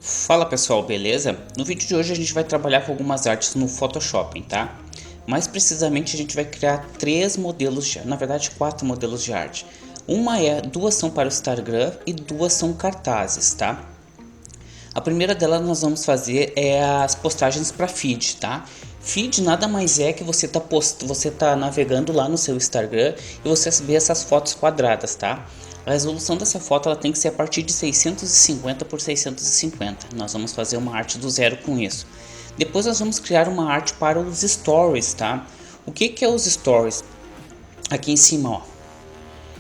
Fala pessoal, beleza? No vídeo de hoje a gente vai trabalhar com algumas artes no Photoshop, tá? Mais precisamente a gente vai criar quatro modelos de arte. Duas são para o Instagram e duas são cartazes, tá? A primeira delas nós vamos fazer é as postagens para feed, tá? Feed nada mais é que você tá navegando lá no seu Instagram e você vê essas fotos quadradas, tá? A resolução dessa foto ela tem que ser a partir de 650 por 650. Nós vamos fazer uma arte do zero com isso. Depois nós vamos criar uma arte para os stories, tá? O que é os stories? Aqui em cima, ó.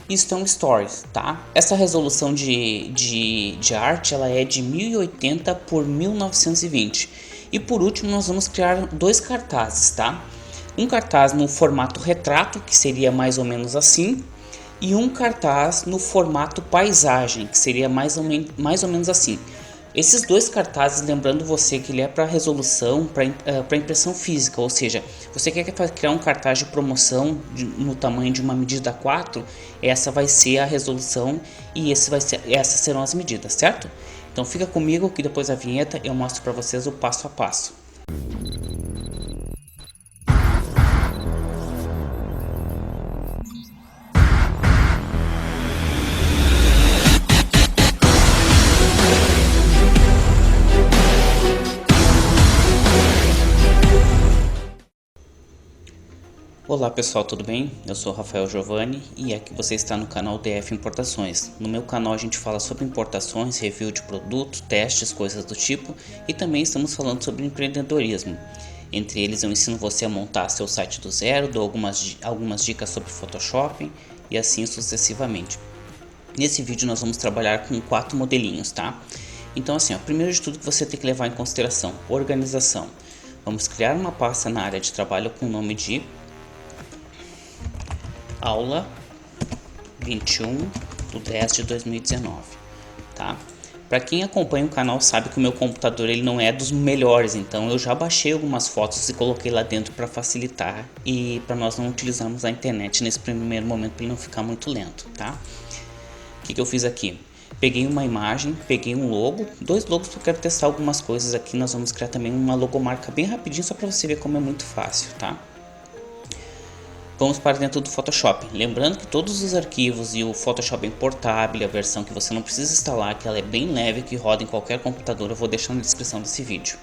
Estão stories, tá? Essa resolução de arte ela é de 1080 por 1920. E por último nós vamos criar dois cartazes, tá? Um cartaz no formato retrato, que seria mais ou menos assim, e um cartaz no formato paisagem, que seria mais ou menos assim. Esses dois cartazes, lembrando você que ele é para resolução, para impressão física, ou seja, você quer criar um cartaz de promoção no tamanho de uma medida 4, essa vai ser a resolução e essas serão as medidas, certo? Então fica comigo que depois da vinheta eu mostro para vocês o passo a passo. Olá pessoal, tudo bem? Eu sou Rafael Giovanni e aqui você está no canal DF Importações. No meu canal a gente fala sobre importações, review de produto, testes, coisas do tipo, e também estamos falando sobre empreendedorismo. Entre eles eu ensino você a montar seu site do zero, dou algumas dicas sobre Photoshop e assim sucessivamente. Nesse vídeo nós vamos trabalhar com 4 modelinhos, tá? Então assim, ó, primeiro de tudo que você tem que levar em consideração, organização. Vamos criar uma pasta na área de trabalho com o nome de aula 21/10/2019, tá? Para quem acompanha o canal sabe que o meu computador ele não é dos melhores, então eu já baixei algumas fotos e coloquei lá dentro para facilitar e para nós não utilizarmos a internet nesse primeiro momento para ele não ficar muito lento, tá? O que eu fiz aqui? Peguei uma imagem, peguei um logo, dois logos porque eu quero testar algumas coisas aqui. Nós vamos criar também uma logomarca bem rapidinho só para você ver como é muito fácil, tá? Vamos para dentro do Photoshop. Lembrando que todos os arquivos e o Photoshop é importável, a versão que você não precisa instalar, que ela é bem leve, que roda em qualquer computador, eu vou deixar na descrição desse vídeo.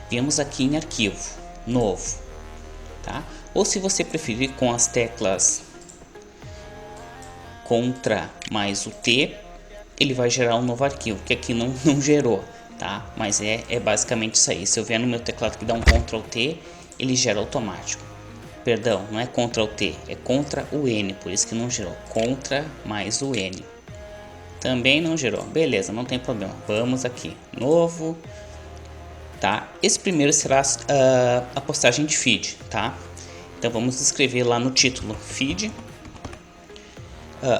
Viemos aqui em arquivo, novo, tá? Ou se você preferir com as teclas Ctrl mais o T, ele vai gerar um novo arquivo, que aqui não gerou, tá? Mas é basicamente isso aí. Se eu vier no meu teclado que dá um Ctrl T, ele gera automático. Perdão, não é Ctrl T, é Ctrl o N, por isso que não gerou. Ctrl mais o N. Também não gerou. Beleza, não tem problema. Vamos aqui. Novo. Tá? Esse primeiro será a postagem de feed, tá? Então vamos escrever lá no título feed.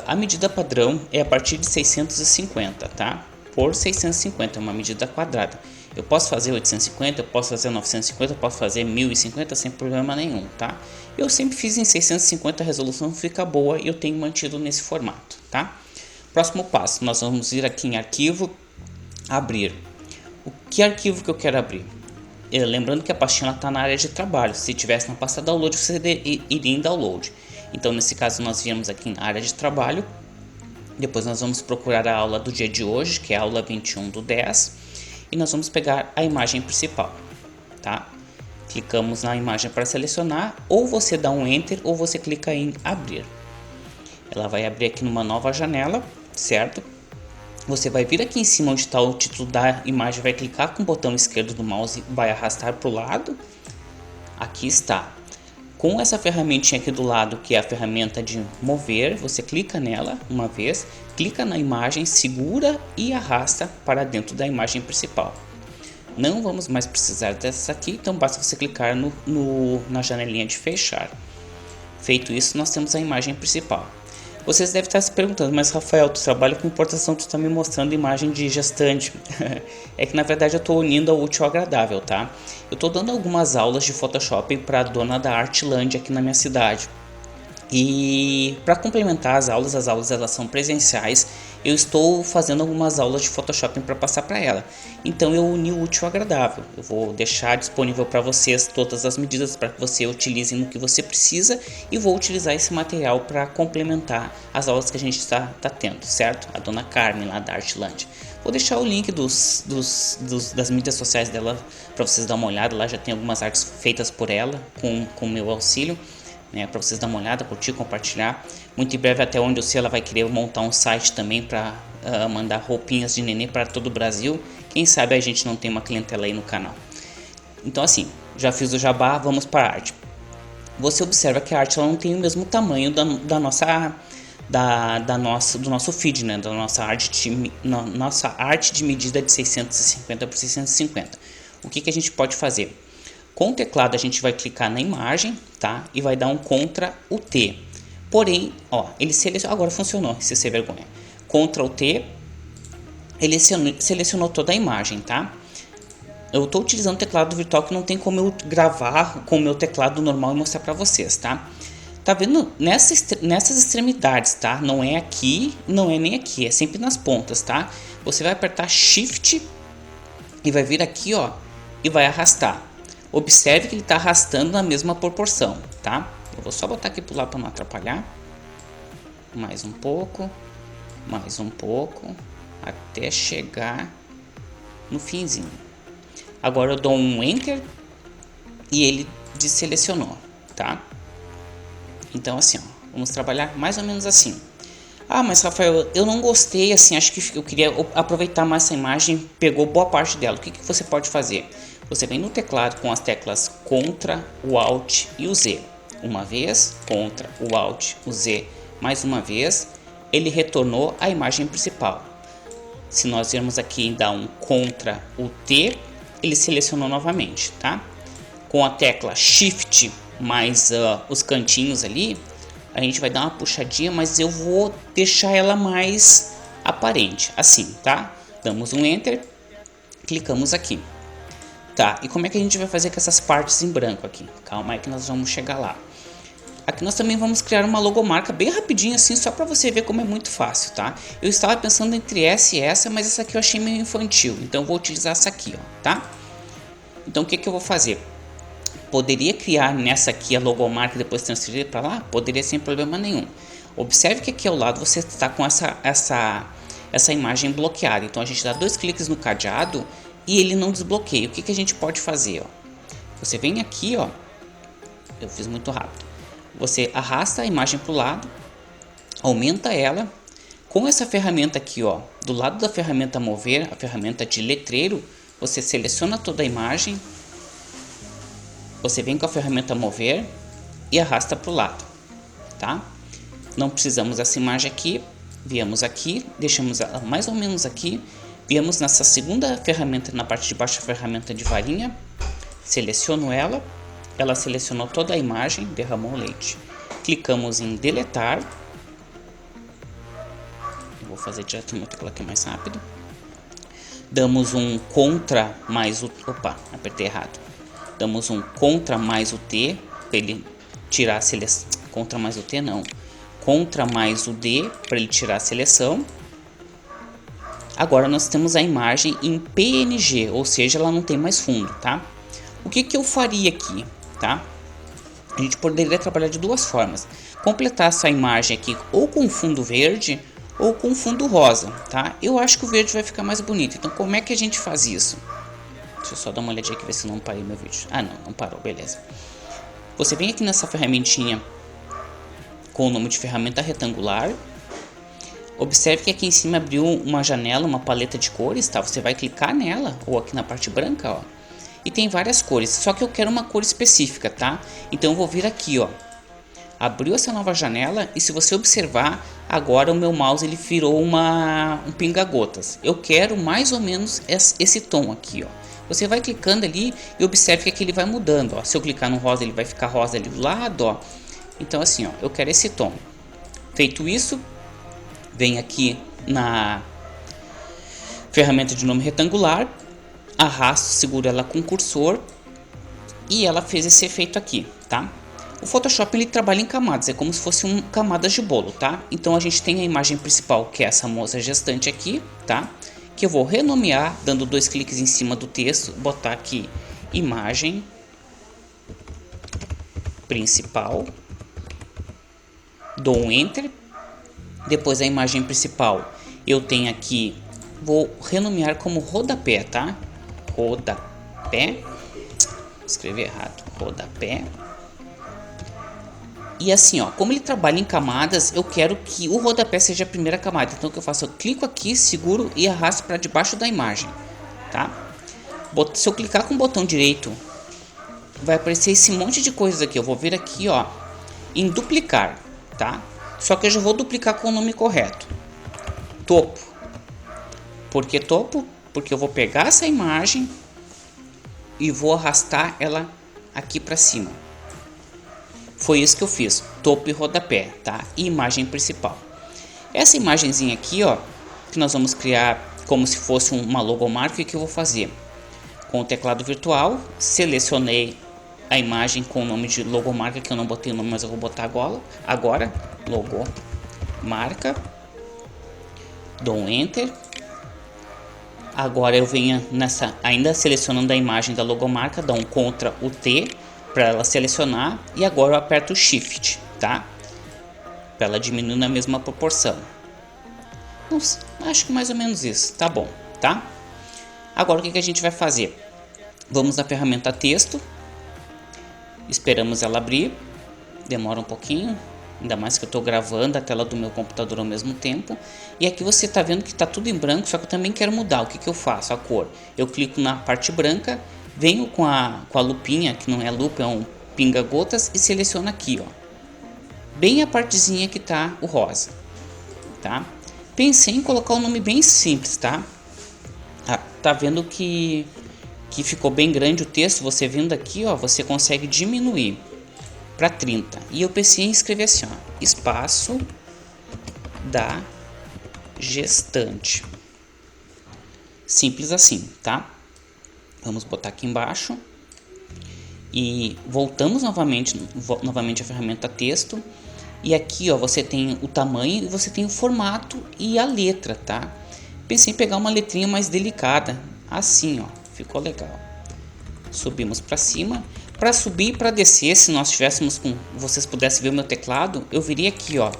A medida padrão é a partir de 650, tá? Por 650, é uma medida quadrada. Eu posso fazer 850, eu posso fazer 950, eu posso fazer 1050 sem problema nenhum, tá? Eu sempre fiz em 650, a resolução fica boa e eu tenho mantido nesse formato, tá? Próximo passo, nós vamos ir aqui em arquivo, abrir. Que arquivo que eu quero abrir? Lembrando que a pastinha está na área de trabalho, se tivesse na pasta download você iria em download. Então nesse caso nós viemos aqui na área de trabalho, depois nós vamos procurar a aula do dia de hoje, que é a aula 21/10. E nós vamos pegar a imagem principal, tá? Clicamos na imagem para selecionar, ou você dá um Enter ou você clica em abrir. Ela vai abrir aqui numa nova janela, certo? Você vai vir aqui em cima onde está o título da imagem, vai clicar com o botão esquerdo do mouse e vai arrastar para o lado. Aqui está. Com essa ferramentinha aqui do lado, que é a ferramenta de mover, você clica nela uma vez, clica na imagem, segura e arrasta para dentro da imagem principal. Não vamos mais precisar dessa aqui, então basta você clicar na janelinha de fechar. Feito isso, nós temos a imagem principal. Vocês devem estar se perguntando, mas Rafael, tu trabalha com importação, tu está me mostrando imagem de gestante. É que na verdade eu estou unindo ao útil ao agradável, tá? Eu estou dando algumas aulas de Photoshop para a dona da Artlândia aqui na minha cidade. E para complementar as aulas elas são presenciais eu estou fazendo algumas aulas de Photoshop para passar para ela. Então eu uni o útil ao agradável. Eu vou deixar disponível para vocês todas as medidas para que você utilize no que você precisa e vou utilizar esse material para complementar as aulas que a gente está tendo, certo? A dona Carmen lá da Artlândia. Vou deixar o link das mídias sociais dela para vocês dar uma olhada. Lá já tem algumas artes feitas por ela com meu auxílio, né, para vocês dar uma olhada, curtir, compartilhar. Muito em breve, até onde eu sei, ela vai querer montar um site também para mandar roupinhas de nenê para todo o Brasil. Quem sabe a gente não tem uma clientela aí no canal. Então assim, já fiz o jabá, vamos para a arte. Você observa que a arte ela não tem o mesmo tamanho do nosso feed, né? Da nossa arte de medida de 650 por 650. O que a gente pode fazer? Com o teclado a gente vai clicar na imagem, tá? E vai dar um Ctrl o T. Porém, ó, ele selecionou, agora funcionou, se sem vergonha. Ctrl T, ele selecionou toda a imagem, tá? Eu estou utilizando o teclado virtual que não tem como eu gravar com o meu teclado normal e mostrar para vocês, tá? Tá vendo? Nessas extremidades, tá? Não é aqui, não é nem aqui, é sempre nas pontas, tá? Você vai apertar Shift e vai vir aqui, ó, e vai arrastar. Observe que ele está arrastando na mesma proporção, tá? Eu vou só botar aqui pro lado para não atrapalhar. Mais um pouco, até chegar no finzinho. Agora eu dou um Enter e ele desselecionou, tá? Então assim, ó, vamos trabalhar mais ou menos assim. Ah, mas Rafael, eu não gostei, assim, acho que eu queria aproveitar mais essa imagem, pegou boa parte dela. O que você pode fazer? Você vem no teclado com as teclas Ctrl, o Alt e o Z. Uma vez, Ctrl, o Alt, o Z, mais uma vez, ele retornou a imagem principal. Se nós virmos aqui e dar um Ctrl, o T, ele selecionou novamente, tá? Com a tecla Shift mais os cantinhos ali, a gente vai dar uma puxadinha, mas eu vou deixar ela mais aparente, assim, tá? Damos um Enter, clicamos aqui. Tá, e como é que a gente vai fazer com essas partes em branco aqui? Calma aí que nós vamos chegar lá. Aqui nós também vamos criar uma logomarca bem rapidinho assim, só para você ver como é muito fácil, tá? Eu estava pensando entre essa e essa, mas essa aqui eu achei meio infantil, então eu vou utilizar essa aqui, ó, tá? Então o que eu vou fazer? Poderia criar nessa aqui a logomarca e depois transferir para lá? Poderia sem problema nenhum. Observe que aqui ao lado você está com essa imagem bloqueada, então a gente dá 2 cliques no cadeado e ele não desbloqueia. O que a gente pode fazer, ó? Você vem aqui, ó, eu fiz muito rápido. Você arrasta a imagem para o lado, aumenta ela. Com essa ferramenta aqui, ó, do lado da ferramenta mover, a ferramenta de letreiro, você seleciona toda a imagem. Você vem com a ferramenta mover e arrasta para o lado, tá? Não precisamos dessa imagem aqui. Viemos aqui, deixamos ela mais ou menos aqui. Viemos nessa segunda ferramenta, na parte de baixo, a ferramenta de varinha. Seleciono ela. Ela selecionou toda a imagem, derramou leite. Clicamos em deletar. Vou fazer direto no teclado aqui mais rápido. Damos um Ctrl mais o... Opa, apertei errado. Damos um Ctrl mais o T para ele tirar a seleção. Ctrl mais o T não. Ctrl mais o D para ele tirar a seleção. Agora nós temos a imagem em PNG, ou seja, ela não tem mais fundo, tá? O que eu faria aqui, tá? A gente poderia trabalhar de duas formas. Completar essa imagem aqui ou com fundo verde ou com fundo rosa, tá? Eu acho que o verde vai ficar mais bonito. Então como é que a gente faz isso? Deixa eu só dar uma olhadinha aqui ver se não parei meu vídeo. Ah, não parou, beleza. Você vem aqui nessa ferramentinha com o nome de ferramenta retangular. Observe que aqui em cima abriu uma janela, uma paleta de cores, tá? Você vai clicar nela, ou aqui na parte branca, ó. E tem várias cores, só que eu quero uma cor específica, tá? Então eu vou vir aqui, ó. Abriu essa nova janela e se você observar, agora o meu mouse ele virou um pinga-gotas. Eu quero mais ou menos esse tom aqui, ó. Você vai clicando ali e observe que aqui ele vai mudando, ó. Se eu clicar no rosa, ele vai ficar rosa ali do lado, ó. Então assim, ó, eu quero esse tom. Feito isso, vem aqui na ferramenta de nome retangular, arrasto, seguro ela com o cursor e ela fez esse efeito aqui, tá? O Photoshop ele trabalha em camadas, é como se fosse camadas de bolo, tá? Então a gente tem a imagem principal, que é essa moça gestante aqui, tá? Que eu vou renomear, dando 2 cliques em cima do texto, botar aqui imagem principal, dou um Enter. Depois a imagem principal eu tenho aqui, vou renomear como rodapé, tá? Rodapé, escrevi errado, rodapé. E assim, ó, como ele trabalha em camadas, eu quero que o rodapé seja a primeira camada. Então o que eu faço? Eu clico aqui, seguro e arrasto para debaixo da imagem, tá? Se eu clicar com o botão direito, vai aparecer esse monte de coisas aqui. Eu vou vir aqui, ó, em duplicar, tá? Só que eu já vou duplicar com o nome correto. Topo. Por que topo? Porque eu vou pegar essa imagem e vou arrastar ela aqui para cima. Foi isso que eu fiz. Topo e rodapé, tá? E imagem principal. Essa imagenzinha aqui, ó, que nós vamos criar como se fosse uma logomarca, o que eu vou fazer? Com o teclado virtual, selecionei a imagem com o nome de logomarca, que eu não botei o nome, mas eu vou botar agora logomarca, dou um Enter. Agora eu venho nessa, ainda selecionando a imagem da logomarca, dou um Ctrl o T para ela selecionar, e agora eu aperto o Shift, tá? Para ela diminuir na mesma proporção. Nossa, acho que mais ou menos isso, tá bom, tá? Agora o que a gente vai fazer? Vamos na ferramenta texto, esperamos ela abrir, demora um pouquinho, ainda mais que eu estou gravando a tela do meu computador ao mesmo tempo. E aqui você está vendo que está tudo em branco, só que eu também quero mudar. O que eu faço? A cor. Eu clico na parte branca, venho com a lupinha, que não é lupa, é um pinga-gotas, e seleciono aqui, ó, bem a partezinha que está o rosa, tá? Pensei em colocar um nome bem simples, tá? Tá vendo que ficou bem grande o texto? Você vindo aqui, ó, você consegue diminuir para 30. E eu pensei em escrever assim, ó, espaço da gestante. Simples assim, tá? Vamos botar aqui embaixo. E voltamos novamente à ferramenta texto. E aqui, ó, você tem o tamanho e você tem o formato e a letra, tá? Pensei em pegar uma letrinha mais delicada, assim, ó, ficou legal. Subimos para cima. Para subir e para descer, se nós tivéssemos com, vocês pudessem ver o meu teclado, eu viria aqui, ó,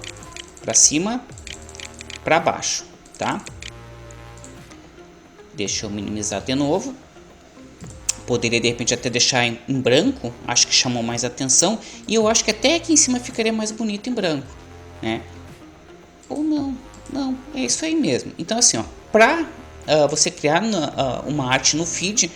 para cima, para baixo, tá? Deixa eu minimizar de novo. Poderia de repente até deixar em branco, acho que chamou mais atenção, e eu acho que até aqui em cima ficaria mais bonito em branco, né? Ou não, é isso aí mesmo. Então assim, ó, para você criar uma arte no feed,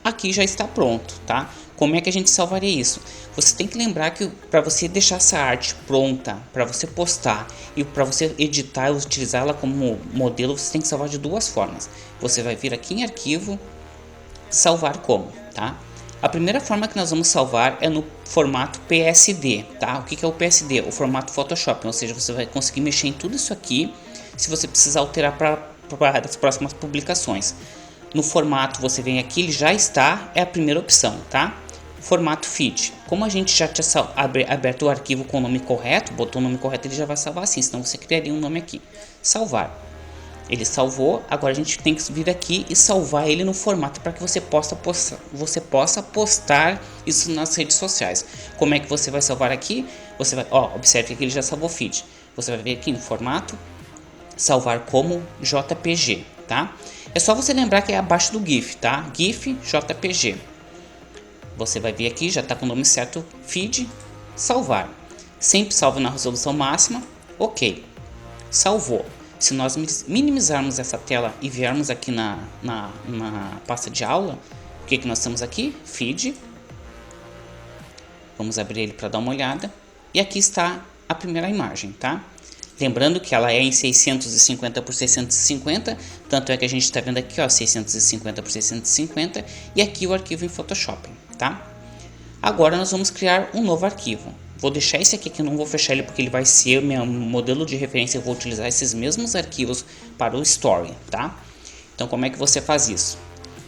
aqui já está pronto, tá? Como é que a gente salvaria isso? Você tem que lembrar que para você deixar essa arte pronta, para você postar e para você editar e utilizá-la como modelo, você tem que salvar de duas formas. Você vai vir aqui em arquivo, salvar como, tá? A primeira forma que nós vamos salvar é no formato PSD, tá? O que é o PSD? O formato Photoshop, ou seja, você vai conseguir mexer em tudo isso aqui se você precisar alterar para as próximas publicações. No formato, você vem aqui, ele já está, é a primeira opção, tá? Formato feed. Como a gente já tinha aberto o arquivo com o nome correto, botou o nome correto, ele já vai salvar assim, senão você criaria um nome aqui. Salvar. Ele salvou, agora a gente tem que vir aqui e salvar ele no formato para que você possa postar isso nas redes sociais. Como é que você vai salvar aqui? Você vai, ó, observe que ele já salvou o feed. Você vai vir aqui em formato, salvar como JPG, tá? É só você lembrar que é abaixo do GIF, tá? GIF JPG. Você vai vir aqui, já está com o nome certo, feed, salvar. Sempre salvo na resolução máxima, ok. Salvou. Se nós minimizarmos essa tela e viermos aqui na pasta de aula, o que nós temos aqui? Feed. Vamos abrir ele para dar uma olhada. E aqui está a primeira imagem, tá? Lembrando que ela é em 650 por 650, tanto é que a gente está vendo aqui, ó, 650 por 650, e aqui o arquivo em Photoshop, tá? Agora nós vamos criar um novo arquivo. Vou deixar esse aqui que eu não vou fechar ele porque ele vai ser meu modelo de referência. Eu vou utilizar esses mesmos arquivos para o Story, tá? Então como é que você faz isso?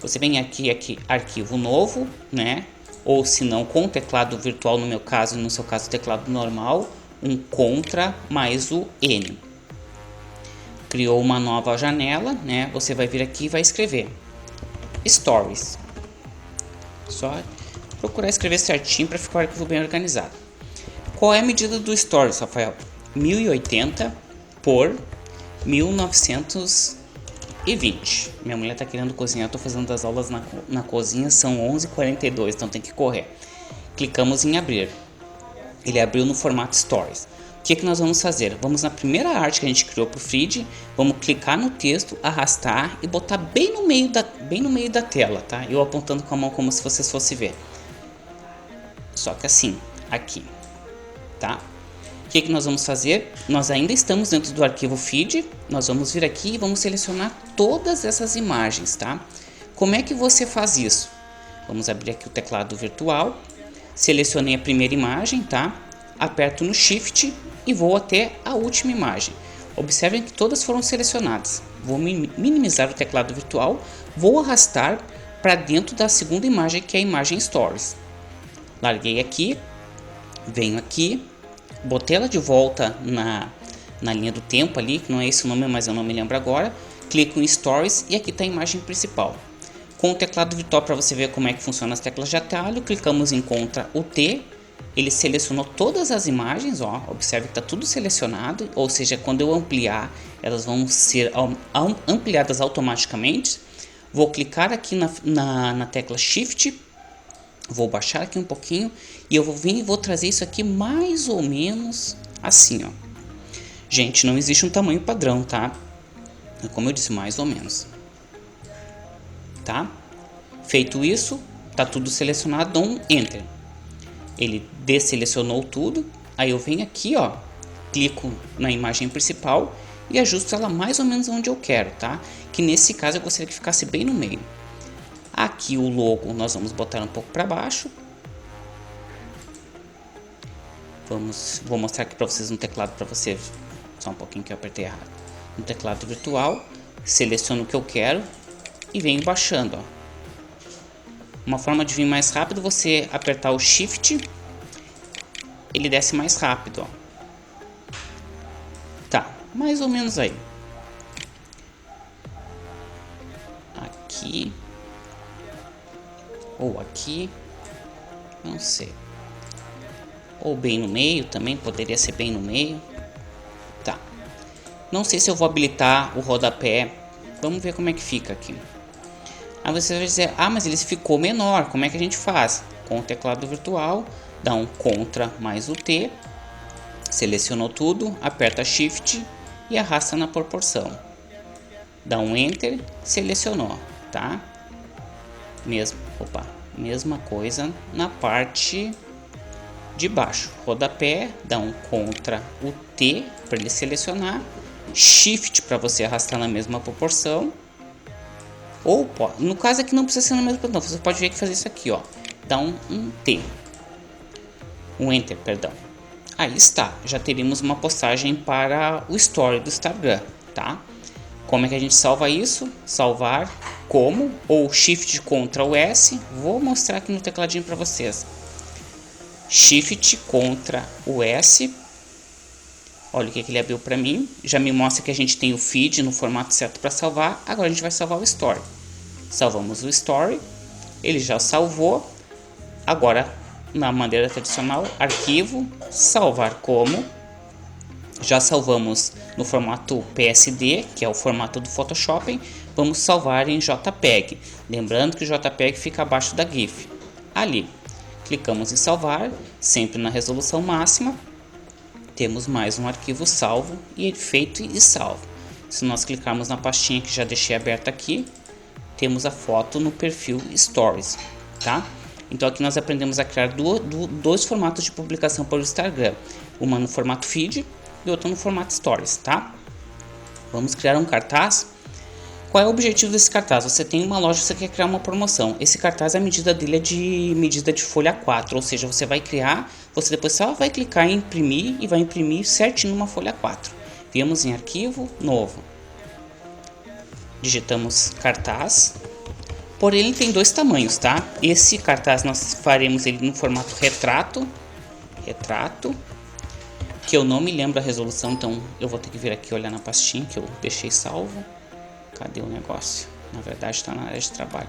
Você vem aqui arquivo novo, né? ou se não com o teclado virtual, no meu caso, no seu caso teclado normal, um Ctrl mais o N. Criou uma nova janela, né? Você vai vir aqui e vai escrever Stories. Só procurar escrever certinho para ficar o arquivo bem organizado. Qual é a medida do Stories, Rafael? 1080 por 1920. Minha mulher tá querendo cozinhar, tô fazendo as aulas na cozinha, são 11h42, então tem que correr. Clicamos em abrir. Ele abriu no formato Stories. O que nós vamos fazer? Vamos na primeira arte que a gente criou para o feed, vamos clicar no texto, arrastar e botar bem no meio da tela, tá? Eu apontando com a mão como se vocês fossem ver. Só que assim, aqui, tá? O que nós vamos fazer? Nós ainda estamos dentro do arquivo feed, nós vamos vir aqui e vamos selecionar todas essas imagens, tá? Como é que você faz isso? Vamos abrir aqui o teclado virtual, selecionei a primeira imagem, tá? Aperto no Shift e vou até a última imagem. Observem que todas foram selecionadas. Vou minimizar o teclado virtual, vou arrastar para dentro da segunda imagem, que é a imagem Stories. Larguei aqui, venho aqui, botei ela de volta na linha do tempo ali, que não é esse o nome, mas eu não me lembro agora. Clico em Stories e aqui está a imagem principal. Com o teclado virtual, para você ver como é que funciona as teclas de atalho, clicamos em Ctrl o T, ele selecionou todas as imagens, ó, observe que está tudo selecionado, ou seja, quando eu ampliar, elas vão ser ampliadas automaticamente. Vou clicar aqui na tecla Shift, vou baixar aqui um pouquinho e eu vou vir e vou trazer isso aqui mais ou menos assim, ó. Gente, não existe um tamanho padrão, tá? Como eu disse, mais ou menos. Tá? Feito isso, tá tudo selecionado, dou um Enter. Ele desselecionou tudo, aí eu venho aqui, ó, clico na imagem principal e ajusto ela mais ou menos onde eu quero, tá? Que nesse caso eu gostaria que ficasse bem no meio. Aqui o logo nós vamos botar um pouco para baixo. Vou mostrar aqui para vocês no teclado, para você, só um pouquinho que eu apertei errado. No teclado virtual, seleciono o que eu quero e venho baixando, ó. Uma forma de vir mais rápido, você apertar o Shift, ele desce mais rápido, ó. Tá, mais ou menos aí. Aqui. Ou aqui. Não sei. Ou bem no meio também, poderia ser bem no meio. Tá. Não sei se eu vou habilitar o rodapé. Vamos ver como é que fica aqui. Aí você vai dizer, ah, mas ele ficou menor, como é que a gente faz? Com o teclado virtual, dá um Ctrl mais o T, selecionou tudo, aperta Shift e arrasta na proporção. Dá um Enter, selecionou, tá? Mesma coisa na parte de baixo. Rodapé, dá um Ctrl o T para ele selecionar, Shift para você arrastar na mesma proporção. Ou, no caso aqui não precisa ser na mesma proporção, você pode ver que fazer isso aqui, ó. Dá um T. Um Enter, perdão. Aí está, já teríamos uma postagem para o Story do Instagram, tá? Como é que a gente salva isso? Salvar como, ou Shift Ctrl S. Vou mostrar aqui no tecladinho para vocês. Shift Ctrl o S. Olha o que ele abriu para mim. Já me mostra que a gente tem o feed no formato certo para salvar. Agora a gente vai salvar o Story. Salvamos o Story. Ele já salvou. Agora, na maneira tradicional, arquivo, salvar como. Já salvamos no formato PSD, que é o formato do Photoshop. Vamos salvar em JPEG. Lembrando que o JPEG fica abaixo da GIF. Ali. Clicamos em salvar, sempre na resolução máxima. Temos mais um arquivo salvo e feito e salvo. Se nós clicarmos na pastinha que já deixei aberta aqui, temos a foto no perfil Stories, tá? Então aqui nós aprendemos a criar dois formatos de publicação para o Instagram, uma no formato feed e outra no formato Stories, tá? Vamos criar um cartaz. Qual é o objetivo desse cartaz? Você tem uma loja, você quer criar uma promoção. Esse cartaz, a medida dele é de medida de folha 4, ou seja, você vai criar, você depois só vai clicar em imprimir e vai imprimir certinho uma folha 4. Viemos em arquivo, novo. Digitamos cartaz, Porém, ele tem dois tamanhos, tá? Esse cartaz nós faremos ele no formato retrato, que eu não me lembro a resolução, então eu vou ter que vir aqui olhar na pastinha que eu deixei salvo. Cadê o negócio? Na verdade está na área de trabalho.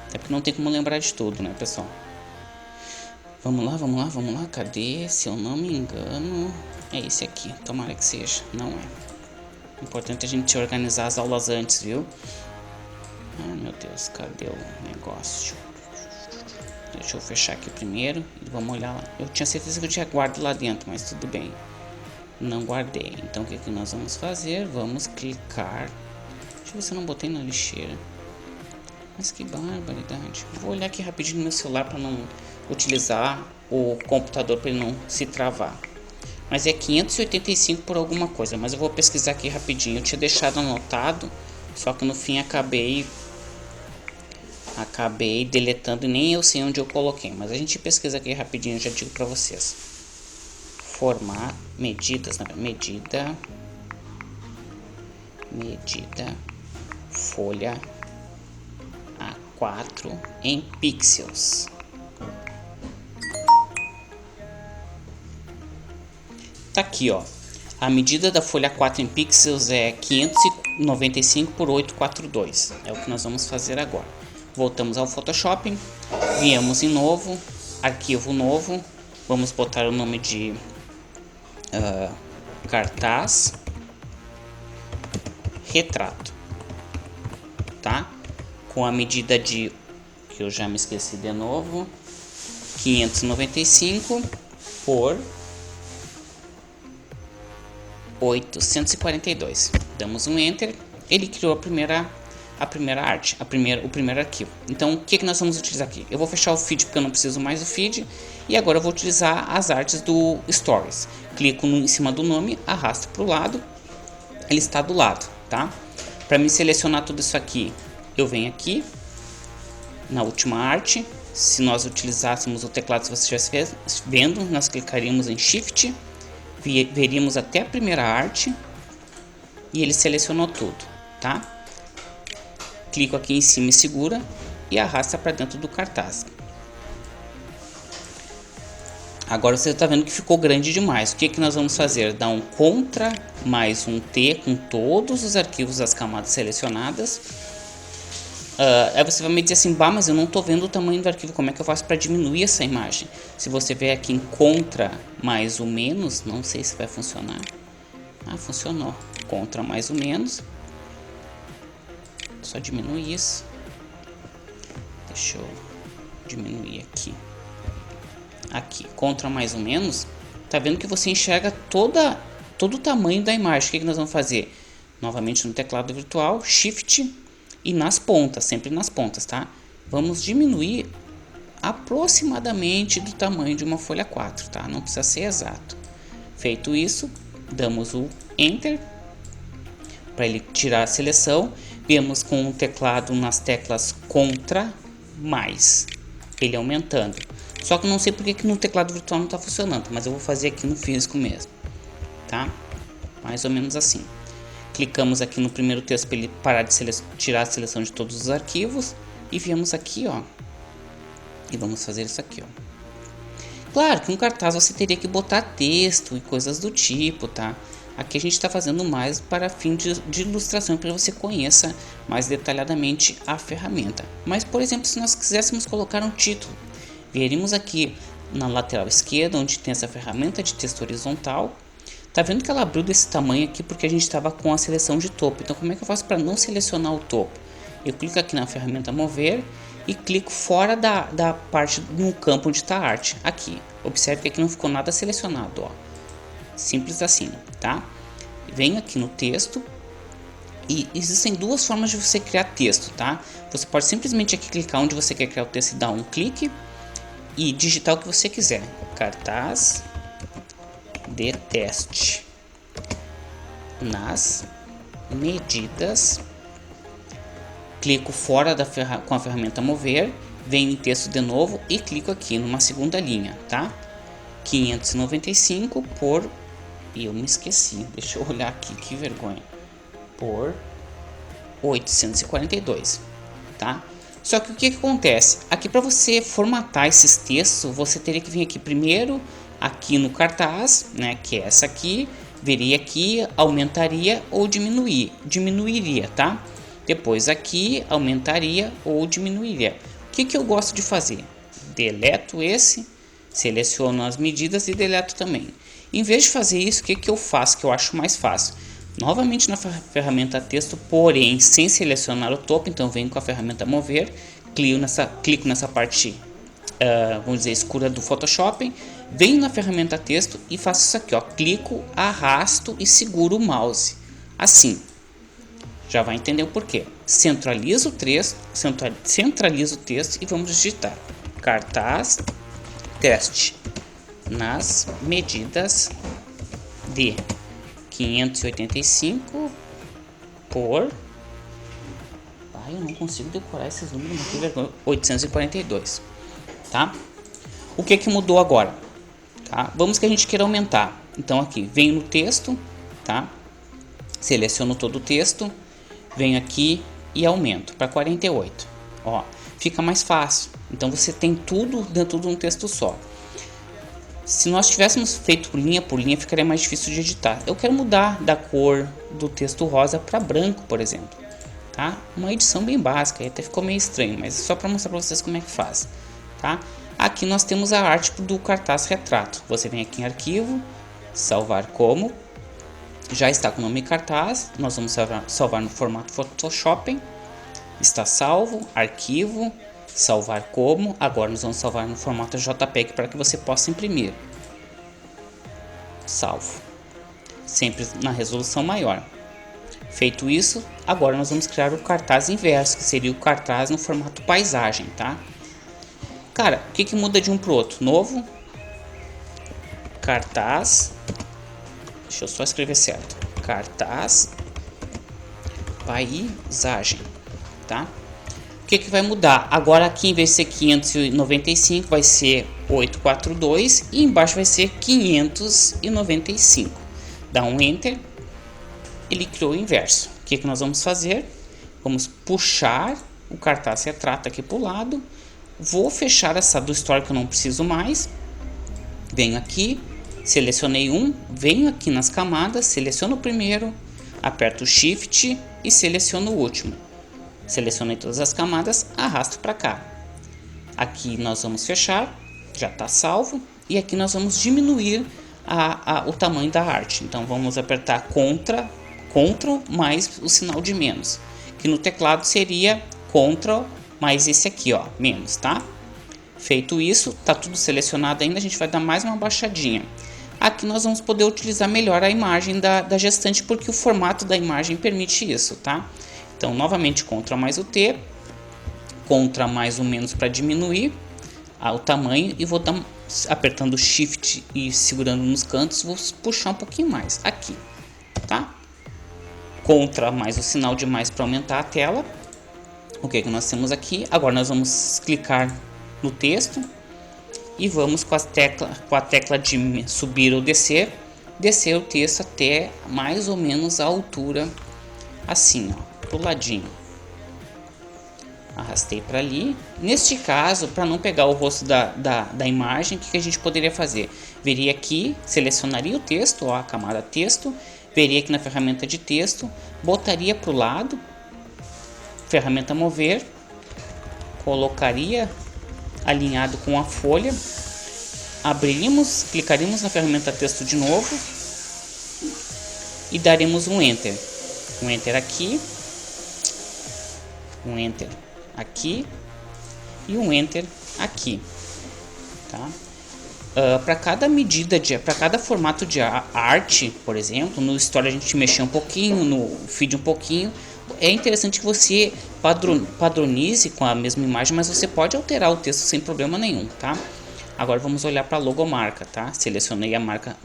Até porque não tem como lembrar de tudo, né, pessoal? Vamos lá. Cadê? Se eu não me engano, é esse aqui. Tomara que seja. Não é. Importante a gente organizar as aulas antes, viu? Ai, meu Deus, cadê o negócio? Deixa eu fechar aqui primeiro e vamos olhar lá. Eu tinha certeza que eu tinha guardado lá dentro, mas tudo bem. Não guardei. Então o que que nós vamos fazer? Vamos clicar. Deixa eu ver se eu não botei na lixeira. Mas que barbaridade. Vou olhar aqui rapidinho no meu celular para não utilizar o computador para ele não se travar. Mas é 585 por alguma coisa, mas eu vou pesquisar aqui rapidinho. Eu tinha deixado anotado, só que no fim acabei deletando e nem eu sei onde eu coloquei. Mas a gente pesquisa aqui rapidinho, eu já digo para vocês. Formar medidas, né? medida folha A4 em pixels. Tá aqui, ó. A medida da folha 4 em pixels é 595 por 842. É o que nós vamos fazer agora. Voltamos ao Photoshop, viemos em novo, arquivo novo, vamos botar o nome de cartaz retrato, tá? Com a medida de, que eu já me esqueci de novo, 595 por 842. Damos um Enter, ele criou a primeira arte, o primeiro arquivo. Então, o que nós vamos utilizar aqui? Eu vou fechar o feed porque eu não preciso mais do feed. E agora eu vou utilizar as artes do Stories. Clico em cima do nome, arrasto para o lado. Ele está do lado, tá? Para me selecionar tudo isso aqui, eu venho aqui na última arte. Se nós utilizássemos o teclado, se você estivesse vendo, nós clicaríamos em Shift. Veríamos até a primeira arte. E ele selecionou tudo, tá? Clico aqui em cima e segura e arrasta para dentro do cartaz. Agora você está vendo que ficou grande demais. O que nós vamos fazer? Dar um Ctrl mais um T com todos os arquivos das camadas selecionadas. Aí você vai me dizer assim, bah, mas eu não estou vendo o tamanho do arquivo, como é que eu faço para diminuir essa imagem? Se você vier aqui em Ctrl mais o menos, não sei se vai funcionar. Ah, funcionou. Ctrl mais o menos. Só diminuir isso. Deixa eu diminuir aqui. Aqui, Ctrl mais ou menos. Tá vendo que você enxerga todo o tamanho da imagem. O que nós vamos fazer? Novamente no teclado virtual, Shift e nas pontas, sempre nas pontas, tá? Vamos diminuir aproximadamente do tamanho de uma folha 4, tá? Não precisa ser exato. Feito isso, damos o Enter para ele tirar a seleção. Vemos com o teclado nas teclas Ctrl mais, ele aumentando. Só que eu não sei porque que no teclado virtual não está funcionando, mas eu vou fazer aqui no físico mesmo, tá? Mais ou menos assim. Clicamos aqui no primeiro texto para ele parar de tirar a seleção de todos os arquivos e viemos aqui, ó, e vamos fazer isso aqui, ó. Claro que um cartaz você teria que botar texto e coisas do tipo, tá? Aqui a gente está fazendo mais para fim de ilustração, para que você conheça mais detalhadamente a ferramenta. Mas, por exemplo, se nós quiséssemos colocar um título, veríamos aqui na lateral esquerda, onde tem essa ferramenta de texto horizontal. Tá vendo que ela abriu desse tamanho aqui porque a gente estava com a seleção de topo. Então, como é que eu faço para não selecionar o topo? Eu clico aqui na ferramenta mover e clico fora da parte no campo onde está a arte. Aqui, observe que aqui não ficou nada selecionado, ó. Simples assim, tá? Vem aqui no texto e existem duas formas de você criar texto, tá? Você pode simplesmente aqui clicar onde você quer criar o texto e dar um clique e digitar o que você quiser. Cartaz de teste nas medidas. Clico fora com a ferramenta mover, venho em texto de novo e clico aqui numa segunda linha, tá? 595 por... E eu me esqueci, deixa eu olhar aqui, que vergonha. Por 842, tá? Só que o que acontece? Aqui para você formatar esses textos, você teria que vir aqui primeiro, aqui no cartaz, né, que é essa aqui, veria aqui, aumentaria ou diminuiria, tá? Depois aqui, aumentaria ou diminuiria. O que eu gosto de fazer? Deleto esse, seleciono as medidas e deleto também. Em vez de fazer isso, o que eu faço, que eu acho mais fácil? Novamente na ferramenta texto, porém sem selecionar o topo, então venho com a ferramenta mover, clico nessa parte, vamos dizer, escura do Photoshop, venho na ferramenta texto e faço isso aqui, ó, clico, arrasto e seguro o mouse, assim, já vai entender o porquê. Centralizo o texto, e vamos digitar cartaz teste nas medidas de 585 por... Ai, eu não consigo decorar esses números, que vergonha. 842, tá? O que mudou agora? Tá? Vamos que a gente queira aumentar. Então aqui, venho no texto, tá? Seleciono todo o texto, venho aqui e aumento para 48. Ó, fica mais fácil. Então você tem tudo dentro de um texto só. Se nós tivéssemos feito linha por linha, ficaria mais difícil de editar. Eu quero mudar da cor do texto rosa para branco, por exemplo. Tá? Uma edição bem básica, até ficou meio estranho, mas é só para mostrar para vocês como é que faz. Tá? Aqui nós temos a arte do cartaz retrato. Você vem aqui em arquivo, salvar como. Já está com o nome cartaz, nós vamos salvar no formato Photoshop. Está salvo, arquivo, salvar como. Agora nós vamos salvar no formato JPEG para que você possa imprimir. Salvo, sempre na resolução maior. Feito isso, agora nós vamos criar o cartaz inverso, que seria o cartaz no formato paisagem, tá? Cara, o que muda de um para o outro? Novo, cartaz, deixa eu só escrever certo, cartaz, paisagem, tá? O que vai mudar? Agora aqui em vez de ser 595 vai ser 842 e embaixo vai ser 595. Dá um Enter, ele criou o inverso. O que nós vamos fazer? Vamos puxar o cartaz retrato aqui para o lado. Vou fechar essa do Story que eu não preciso mais. Venho aqui, selecionei um, venho aqui nas camadas, seleciono o primeiro, aperto o Shift e seleciono o último. Selecionei todas as camadas, arrasto para cá. Aqui nós vamos fechar, já está salvo. E aqui nós vamos diminuir o tamanho da arte. Então vamos apertar Ctrl mais o sinal de menos. Que no teclado seria Ctrl mais esse aqui, ó, menos, tá? Feito isso, tá tudo selecionado ainda, a gente vai dar mais uma baixadinha. Aqui nós vamos poder utilizar melhor a imagem da gestante, porque o formato da imagem permite isso, tá? Então, novamente, Ctrl mais o T, Ctrl mais o menos para diminuir o tamanho e vou dar, apertando Shift e segurando nos cantos, vou puxar um pouquinho mais aqui, tá? Ctrl mais o sinal de mais para aumentar a tela. O que nós temos aqui? Agora nós vamos clicar no texto e vamos com a tecla de subir ou descer o texto até mais ou menos a altura, assim, ó, pro ladinho. Arrastei para ali. Neste caso, para não pegar o rosto da imagem, o que a gente poderia fazer? Viria aqui, selecionaria o texto, ó, a camada texto, veria aqui na ferramenta de texto, botaria para o lado, ferramenta mover, colocaria alinhado com a folha, abriríamos, clicaríamos na ferramenta texto de novo e daremos um Enter. Um Enter aqui, um Enter aqui e um Enter aqui, tá? Para cada medida, para cada formato de arte, por exemplo, no Story a gente mexer um pouquinho, no Feed um pouquinho, é interessante que você padronize com a mesma imagem, mas você pode alterar o texto sem problema nenhum, tá? Agora vamos olhar para a logomarca, tá? Selecionei a marca,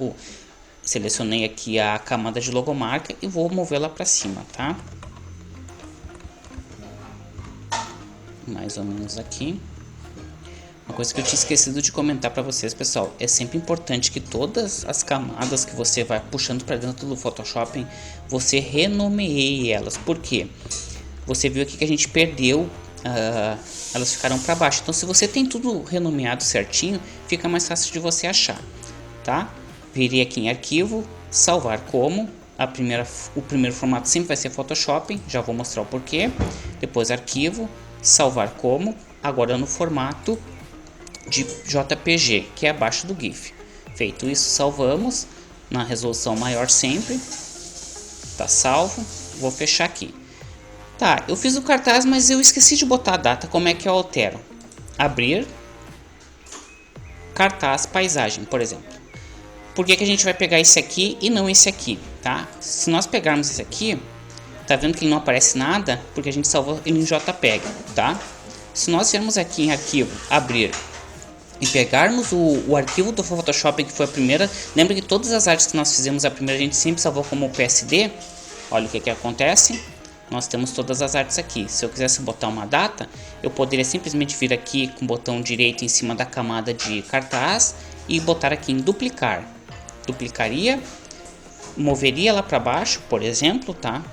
selecionei aqui a camada de logomarca e vou movê-la para cima, tá? Mais ou menos aqui. Uma coisa que eu tinha esquecido de comentar para vocês, pessoal, é sempre importante que todas as camadas que você vai puxando para dentro do Photoshop, você renomeie elas. Por quê? Você viu aqui que a gente perdeu elas ficarão para baixo. Então se você tem tudo renomeado certinho, fica mais fácil de você achar, tá? Virei aqui em arquivo, salvar como, o primeiro formato sempre vai ser Photoshop, já vou mostrar o porquê. Depois arquivo, salvar como, agora no formato de JPG, que é abaixo do GIF. Feito isso, salvamos na resolução maior sempre, tá salvo, vou fechar aqui. Tá, eu fiz o cartaz, mas eu esqueci de botar a data. Como é que eu altero? Abrir, cartaz, paisagem, por exemplo. Por que que a gente vai pegar esse aqui e não esse aqui, tá? Se nós pegarmos esse aqui, tá vendo que ele não aparece nada? Porque a gente salvou ele em JPEG, tá? Se nós viermos aqui em arquivo, abrir e pegarmos o arquivo do Photoshop, que foi a primeira, lembra que todas as artes que nós fizemos a primeira a gente sempre salvou como PSD? Olha o que que acontece. Nós temos todas as artes aqui. Se eu quisesse botar uma data, eu poderia simplesmente vir aqui com o botão direito em cima da camada de cartaz e botar aqui em duplicar. Duplicaria, moveria lá para baixo, por exemplo, tá?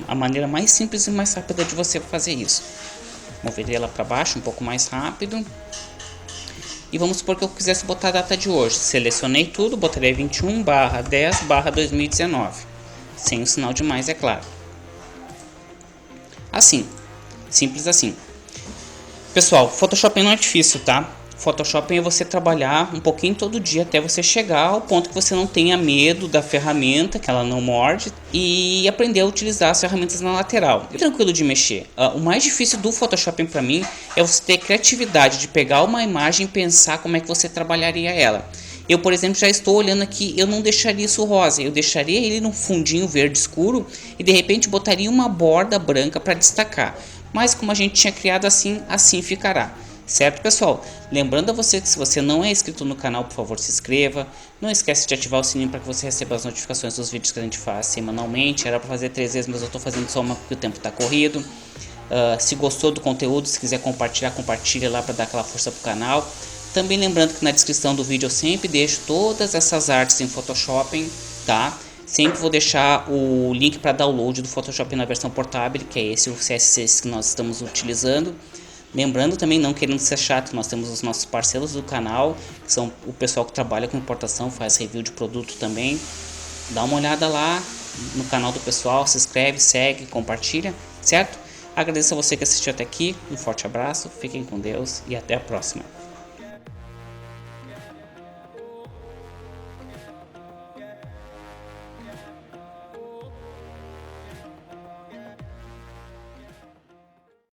A maneira mais simples e mais rápida de você fazer isso. Moveria lá para baixo um pouco mais rápido. E vamos supor que eu quisesse botar a data de hoje. Selecionei tudo, botaria 21/10/2019. Sem o sinal de mais, é claro. Assim, simples assim. Pessoal, Photoshop não é difícil, tá? Photoshop é você trabalhar um pouquinho todo dia até você chegar ao ponto que você não tenha medo da ferramenta, que ela não morde, e aprender a utilizar as ferramentas na lateral. É tranquilo de mexer. O mais difícil do Photoshop para mim é você ter criatividade de pegar uma imagem e pensar como é que você trabalharia ela. Eu, por exemplo, já estou olhando aqui, eu não deixaria isso rosa, eu deixaria ele num fundinho verde escuro e de repente botaria uma borda branca para destacar. Mas como a gente tinha criado assim, assim ficará. Certo, pessoal? Lembrando a você que se você não é inscrito no canal, por favor, se inscreva. Não esquece de ativar o sininho para que você receba as notificações dos vídeos que a gente faz semanalmente. Era para fazer 3 vezes, mas eu estou fazendo só uma porque o tempo está corrido. Se gostou do conteúdo, se quiser compartilhar, compartilha lá para dar aquela força pro canal. Também lembrando que na descrição do vídeo eu sempre deixo todas essas artes em Photoshop, tá? Sempre vou deixar o link para download do Photoshop na versão portátil, que é esse o CSS que nós estamos utilizando. Lembrando também, não querendo ser chato, nós temos os nossos parceiros do canal, que são o pessoal que trabalha com importação, faz review de produto também. Dá uma olhada lá no canal do pessoal, se inscreve, segue, compartilha, certo? Agradeço a você que assistiu até aqui, um forte abraço, fiquem com Deus e até a próxima.